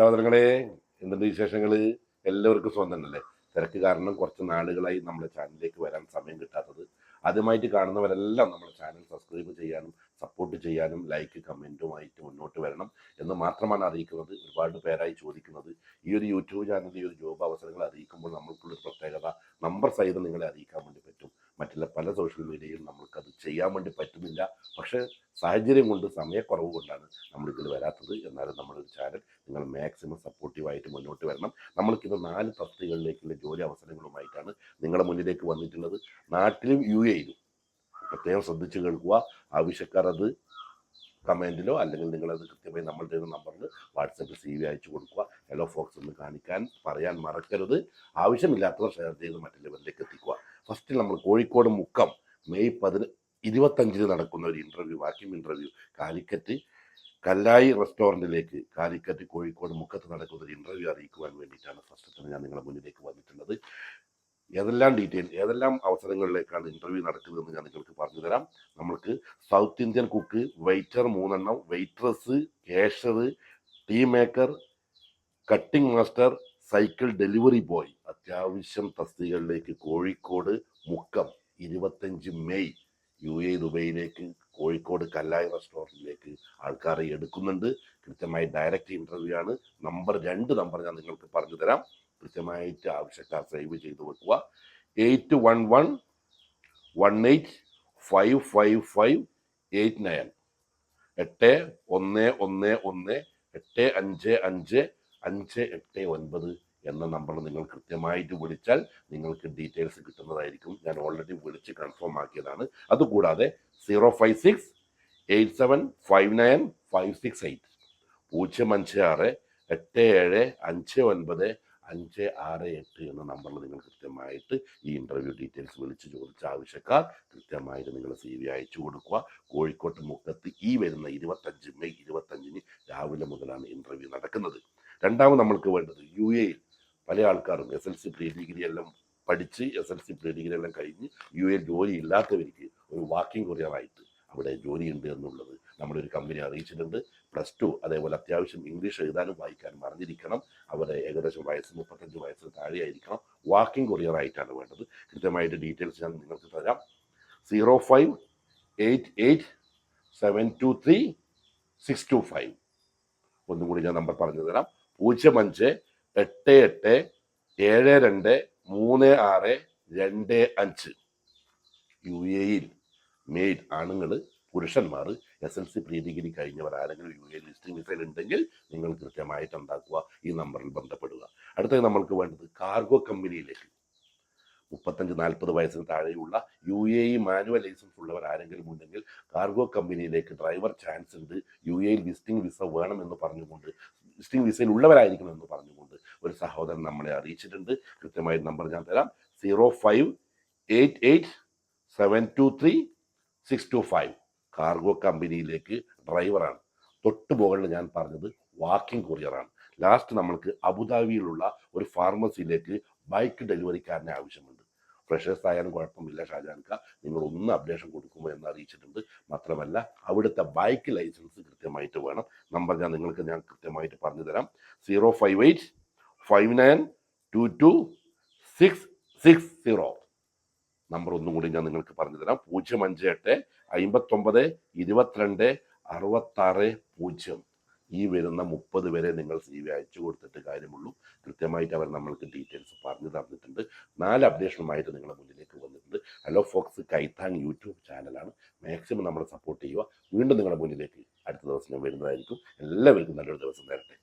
സഹോദരങ്ങളെ, എന്തുണ്ട് വിശേഷങ്ങൾ? എല്ലാവർക്കും സ്വന്തം തന്നെയല്ലേ? തിരക്ക് കാരണം കുറച്ച് നാളുകളായി നമ്മുടെ ചാനലിലേക്ക് വരാൻ സമയം കിട്ടാത്തത്. ആദ്യമായിട്ട് കാണുന്നവരെല്ലാം നമ്മുടെ ചാനൽ സബ്സ്ക്രൈബ് ചെയ്യാനും സപ്പോർട്ട് ചെയ്യാനും ലൈക്ക് കമൻറ്റുമായിട്ട് മുന്നോട്ട് വരണം എന്ന് മാത്രമാണ് അറിയിക്കുന്നത്. ഒരുപാട് പേരായി ചോദിക്കുന്നത്, ഈ ഒരു യൂട്യൂബ് ചാനൽ ഈ ഒരു ജോബ് അവസരങ്ങൾ അറിയിക്കുമ്പോൾ നമ്മൾക്കുള്ളൊരു പ്രത്യേകത നമ്പർ സഹിതം നിങ്ങളെ അറിയിക്കാൻ വേണ്ടി പറ്റും. മറ്റുള്ള പല സോഷ്യൽ മീഡിയയിലും നമ്മൾക്കത് ചെയ്യാൻ വേണ്ടി പറ്റുന്നില്ല. പക്ഷേ സാഹചര്യം കൊണ്ട്, സമയക്കുറവ് കൊണ്ടാണ് നമ്മളിതിൽ വരാത്തത്. എന്നാലും നമ്മളൊരു ചാനൽ നിങ്ങൾ മാക്സിമം സപ്പോർട്ടീവായിട്ട് മുന്നോട്ട് വരണം. നമ്മൾക്കിത് 4 തസ്തികകളിലേക്കുള്ള ജോലി അവസരങ്ങളുമായിട്ടാണ് നിങ്ങളുടെ മുന്നിലേക്ക് വന്നിട്ടുള്ളത്. നാട്ടിലും UAE-യിലും പ്രത്യേകം ശ്രദ്ധിച്ച് കേൾക്കുക. ആവശ്യക്കാർ അത് കമൻറ്റിലോ അല്ലെങ്കിൽ നിങ്ങളത് കൃത്യമായി നമ്മൾ തരുന്ന നമ്പറിൽ വാട്സപ്പിൽ CV അയച്ചു കൊടുക്കുക. ഹലോ ഫോക്സ് എന്ന് പറയാൻ മറക്കരുത്. ആവശ്യമില്ലാത്തവർ ഷെയർ ചെയ്ത് മറ്റുള്ളവരിലേക്ക് എത്തിക്കുക. ഫസ്റ്റ് നമ്മൾ കോഴിക്കോട് മുക്കം മെയ് 25 നടക്കുന്ന ഒരു ഇൻ്റർവ്യൂ, വാക്യൂം ഇൻ്റർവ്യൂ, കാലിക്കറ്റ് കല്ലായി റെസ്റ്റോറൻറ്റിലേക്ക്, കാലിക്കറ്റ് കോഴിക്കോട് മുക്കത്ത് നടക്കുന്ന ഒരു ഇൻ്റർവ്യൂ അറിയിക്കുവാൻ വേണ്ടിയിട്ടാണ് ഫസ്റ്റ് തന്നെ ഞാൻ നിങ്ങളുടെ മുന്നിലേക്ക് വന്നിട്ടുള്ളത്. ഏതെല്ലാം അവസരങ്ങളിലേക്കാണ് ഇൻ്റർവ്യൂ നടക്കുന്നതെന്ന് ഞാൻ നിങ്ങൾക്ക് പറഞ്ഞു തരാം. നമ്മൾക്ക് സൗത്ത് ഇന്ത്യൻ കുക്ക്, വെയിറ്റർ 3 എണ്ണം, waitress, cashier, tea maker, cutting master, cycle delivery boy, അത്യാവശ്യം തസ്തികകളിലേക്ക് കോഴിക്കോട് മുക്കം 25 മെയ് UAE ദുബൈയിലേക്ക് കോഴിക്കോട് കല്ലായി റെസ്റ്റോറൻറ്റിലേക്ക് ആൾക്കാരെ എടുക്കുന്നുണ്ട്. കൃത്യമായി ഡയറക്റ്റ് ഇൻ്റർവ്യൂ ആണ്. നമ്പർ ഞാൻ നിങ്ങൾക്ക് പറഞ്ഞു തരാം. കൃത്യമായിട്ട് ആവശ്യക്കാർ സേവ് ചെയ്ത് വെക്കുക. 8111855589 8111855589 എന്ന നമ്പറിൽ നിങ്ങൾ കൃത്യമായിട്ട് വിളിച്ചാൽ നിങ്ങൾക്ക് ഡീറ്റെയിൽസ് കിട്ടുന്നതായിരിക്കും. ഞാൻ ഓൾറെഡി വിളിച്ച് കൺഫേം ആക്കിയതാണ്. അതുകൂടാതെ 05687595568 05687595568 എന്ന നമ്പറിൽ നിങ്ങൾ കൃത്യമായിട്ട് ഈ ഇൻ്റർവ്യൂ ഡീറ്റെയിൽസ് വിളിച്ച് ചോദിച്ച ആവശ്യക്കാർ കൃത്യമായിട്ട് നിങ്ങൾ CV അയച്ചു കൊടുക്കുക. കോഴിക്കോട്ട് മുക്കത്ത് ഈ വരുന്ന 25 മെയ് 25 രാവിലെ മുതലാണ് ഇൻ്റർവ്യൂ നടക്കുന്നത്. രണ്ടാമത് നമ്മൾക്ക് വേണ്ടത് UAE പല ആൾക്കാരും SLC പ്രീ ഡിഗ്രി എല്ലാം പഠിച്ച് SLC പ്രീ ഡിഗ്രി എല്ലാം കഴിഞ്ഞ് UAE ജോലി ഇല്ലാത്തവർക്ക് ഒരു വാക്കിംഗ് കൊറിയറായിട്ട് അവിടെ ജോലിയുണ്ട് എന്നുള്ളത് നമ്മളൊരു കമ്പനി അറിയിച്ചിട്ടുണ്ട്. +2 അതേപോലെ അത്യാവശ്യം ഇംഗ്ലീഷ് എഴുതാനും വായിക്കാനും അറിഞ്ഞിരിക്കണം. അവരെ ഏകദേശം 35 വയസ്സിന് താഴെയായിരിക്കണം. വാക്കിംഗ് കൊറിയറായിട്ടാണ് വേണ്ടത്. കൃത്യമായിട്ട് ഡീറ്റെയിൽസ് ഞാൻ നിങ്ങൾക്ക് തരാം. 0588723 ഒന്നും കൂടി ഞാൻ നമ്പർ പറഞ്ഞു തരാം. 0588723625 UAE-യിൽ മെയ്ഡ് ആണുങ്ങൾ, പുരുഷന്മാർ, SLC പ്രീ ഡിഗ്രി കഴിഞ്ഞവർ ആരെങ്കിലും UAE ലിസ്റ്റിംഗ് വിസയിൽ ഉണ്ടെങ്കിൽ നിങ്ങൾ കൃത്യമായിട്ട് എന്താക്കുക, ഈ നമ്പറിൽ ബന്ധപ്പെടുക. അടുത്തത് നമ്മൾക്ക് വേണ്ടത് കാർഗോ കമ്പനിയിലേക്ക് 35-40 വയസ്സിന് താഴെയുള്ള UAE മാനുവൽ ലൈസൻസ് ഉള്ളവർ ആരെങ്കിലും ഉണ്ടെങ്കിൽ കാർഗോ കമ്പനിയിലേക്ക് ഡ്രൈവർ ചാൻസ് ഉണ്ട്. UAE ലിസ്റ്റിംഗ് വിസ വേണമെന്ന് പറഞ്ഞുകൊണ്ട്, ലിസ്റ്റിംഗ് വിസയിൽ ഉള്ളവരായിരിക്കണം എന്ന് പറഞ്ഞുകൊണ്ട് ഒരു സഹോദരൻ നമ്മളെ അറിയിച്ചിട്ടുണ്ട്. കൃത്യമായ നമ്പർ ഞാൻ തരാം. 0588723 കാർഗോ കമ്പനിയിലേക്ക് ഡ്രൈവറാണ്. തൊട്ട് മുകളിൽ ഞാൻ പറഞ്ഞത് വാക്കിംഗ് കൊറിയറാണ്. ലാസ്റ്റ് നമ്മൾക്ക് അബുദാബിയിലുള്ള ഒരു ഫാർമസിയിലേക്ക് ബൈക്ക് ഡെലിവറിക്കാരനെ ആവശ്യമുണ്ട്. ഫ്രഷേഴ്സ് ആയാലും കുഴപ്പമില്ല ഷാജാൻക, നിങ്ങൾ ഒന്ന് അപ്ഡേഷൻ കൊടുക്കുമോ എന്ന് അറിയിച്ചിട്ടുണ്ട്. മാത്രമല്ല അവിടുത്തെ ബൈക്ക് ലൈസൻസ് കൃത്യമായിട്ട് വേണം. നമ്പർ ഞാൻ കൃത്യമായിട്ട് പറഞ്ഞു തരാം. 05859226660 നമ്പർ ഒന്നും കൂടി ഞാൻ നിങ്ങൾക്ക് പറഞ്ഞു തരാം. 05859226660 ഈ വരുന്ന 30 വരെ നിങ്ങൾ CV അയച്ചു കൊടുത്തിട്ട് കാര്യമുള്ളൂ. കൃത്യമായിട്ട് അവർ നമ്മൾക്ക് ഡീറ്റെയിൽസ് പറഞ്ഞു തന്നിട്ടുണ്ട്. 4 അപ്ഡേഷനുമായിട്ട് നിങ്ങളുടെ മുന്നിലേക്ക് വന്നിട്ടുണ്ട്. ഹലോ ഫോക്സ് കൈത്താങ് യൂട്യൂബ് ചാനലാണ്. മാക്സിമം നമ്മളെ സപ്പോർട്ട് ചെയ്യുക. വീണ്ടും നിങ്ങളുടെ മുന്നിലേക്ക് അടുത്ത ദിവസം ഞാൻ വരുന്നതായിരിക്കും. എല്ലാവർക്കും നല്ലൊരു ദിവസം തരട്ടെ.